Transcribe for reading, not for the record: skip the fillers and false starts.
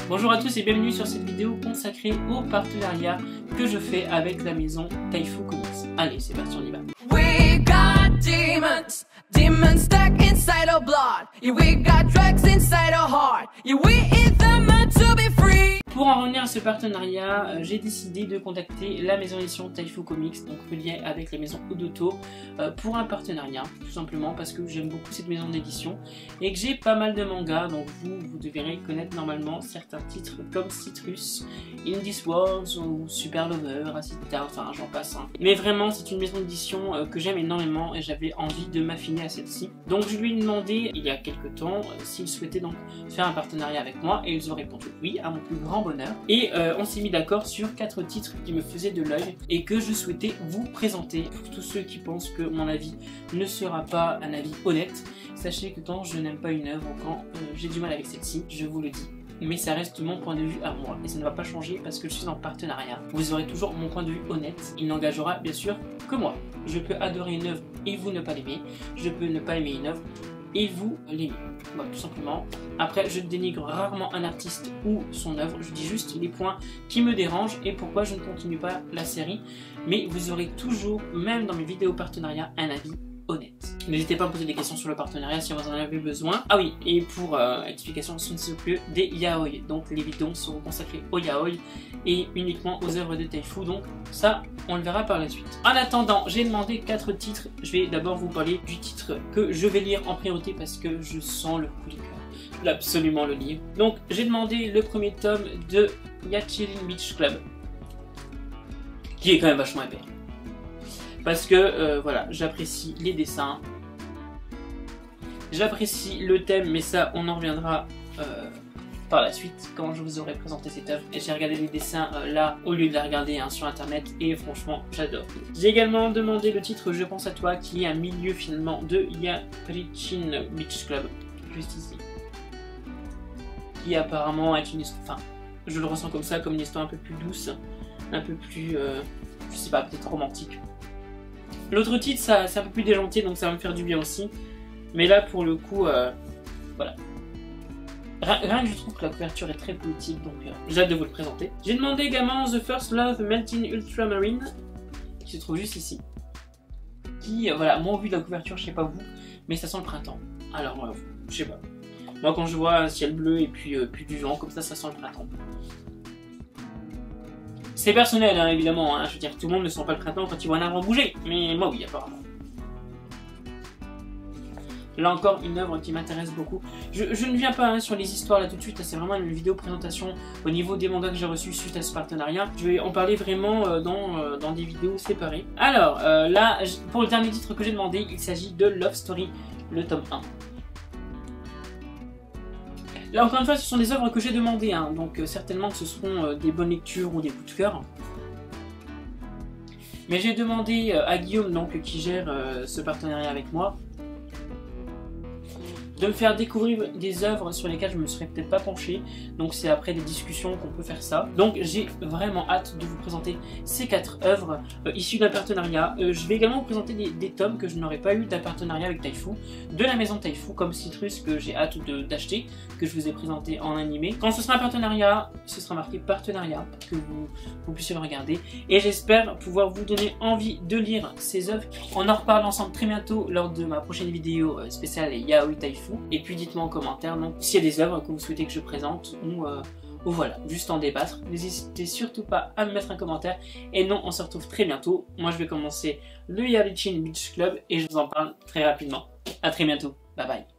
Bonjour à tous et bienvenue sur cette vidéo consacrée au partenariat que je fais avec la maison Taifu Comics. Allez, c'est parti, on y va. We got demons, demons stuck inside our blood. Yeah, we got drugs inside our heart. Yeah, we eat them to be free. Pour en revenir à ce partenariat, j'ai décidé de contacter la maison d'édition Taifu Comics, donc reliée avec la maison Odoto, pour un partenariat, tout simplement parce que j'aime beaucoup cette maison d'édition et que j'ai pas mal de mangas, donc vous devrez connaître normalement certains titres comme Citrus, In This World ou Super Lover, Acita, enfin j'en passe. Hein. Mais vraiment, c'est une maison d'édition que j'aime énormément et j'avais envie de m'affiner à celle-ci. Donc je lui ai demandé il y a quelques temps s'il souhaitait donc faire un partenariat avec moi et ils ont répondu oui, à mon plus grand bonheur. Et on s'est mis d'accord sur 4 titres qui me faisaient de l'œil et que je souhaitais vous présenter. Pour tous ceux qui pensent que mon avis ne sera pas un avis honnête, sachez que quand je n'aime pas une œuvre, quand j'ai du mal avec celle-ci, je vous le dis. Mais ça reste mon point de vue à moi et ça ne va pas changer parce que je suis en partenariat. Vous aurez toujours mon point de vue honnête. Il n'engagera bien sûr que moi. Je peux adorer une œuvre et vous ne pas l'aimer. Je peux ne pas aimer une œuvre et vous l'aimez. Voilà, tout simplement. Après, je dénigre rarement un artiste ou son œuvre. Je dis juste les points qui me dérangent et pourquoi je ne continue pas la série. Mais vous aurez toujours, même dans mes vidéos partenariat, un avis honnête. N'hésitez pas à me poser des questions sur le partenariat si vous en avez besoin. Ah oui, et pour explication, ce ne sont plus des yaoi. Donc les vidéos seront consacrées aux yaoi et uniquement aux œuvres de Taifu. Donc ça, on le verra par la suite. En attendant, j'ai demandé 4 titres. Je vais d'abord vous parler du titre que je vais lire en priorité parce que je sens le coup de cœur. Je veux absolument le lire. Donc j'ai demandé le premier tome de Yachirin Beach Club, qui est quand même vachement épais. Parce que voilà, j'apprécie les dessins, j'apprécie le thème, mais ça on en reviendra par la suite quand je vous aurai présenté cette œuvre. Et j'ai regardé les dessins là au lieu de les regarder sur internet et franchement j'adore. J'ai également demandé le titre Je pense à toi qui est un milieu finalement de Yachirin Beach Club, juste ici. Qui apparemment est une histoire, enfin je le ressens comme ça, comme une histoire un peu plus douce, un peu plus, je sais pas, peut-être romantique. L'autre titre, c'est un peu plus déjanté, donc ça va me faire du bien aussi. Mais là, pour le coup, voilà. Rien que je trouve que la couverture est très poétique, donc j'ai hâte de vous le présenter. J'ai demandé également The First Love Melting Ultramarine, qui se trouve juste ici. Qui, voilà, moi au vu de la couverture, je sais pas vous, mais ça sent le printemps. Alors, je sais pas. Moi, quand je vois un ciel bleu et puis du vent, comme ça sent le printemps. C'est personnel, hein, évidemment, hein. Je veux dire, tout le monde ne sent pas le printemps quand il voit un arbre bouger, mais moi oui, apparemment. Là encore, une œuvre qui m'intéresse beaucoup. Je ne viens pas sur les histoires là tout de suite, c'est vraiment une vidéo présentation au niveau des mangas que j'ai reçus suite à ce partenariat. Je vais en parler vraiment dans des vidéos séparées. Alors, là, pour le dernier titre que j'ai demandé, il s'agit de Love Story, le tome 1. Là encore une fois, ce sont des œuvres que j'ai demandées, hein, donc certainement que ce seront des bonnes lectures ou des coups de cœur. Mais j'ai demandé à Guillaume, donc, qui gère ce partenariat avec moi, de me faire découvrir des œuvres sur lesquelles je ne me serais peut-être pas penché. Donc c'est après des discussions qu'on peut faire ça. Donc j'ai vraiment hâte de vous présenter ces 4 œuvres issues d'un partenariat. Je vais également vous présenter des tomes que je n'aurais pas eu d'un partenariat avec Taifu, de la maison Taifu, comme Citrus que j'ai hâte d'acheter, que je vous ai présenté en animé. Quand ce sera un partenariat, ce sera marqué partenariat pour que vous puissiez le regarder. Et j'espère pouvoir vous donner envie de lire ces œuvres. On en reparle ensemble très bientôt lors de ma prochaine vidéo spéciale Yaoi Taifu. Et puis dites-moi en commentaire s'il y a des œuvres que vous souhaitez que je présente ou voilà, juste en débattre. N'hésitez surtout pas à me mettre un commentaire. Et non, on se retrouve très bientôt. Moi je vais commencer le Yachirin Beach Club et je vous en parle très rapidement. A très bientôt. Bye bye.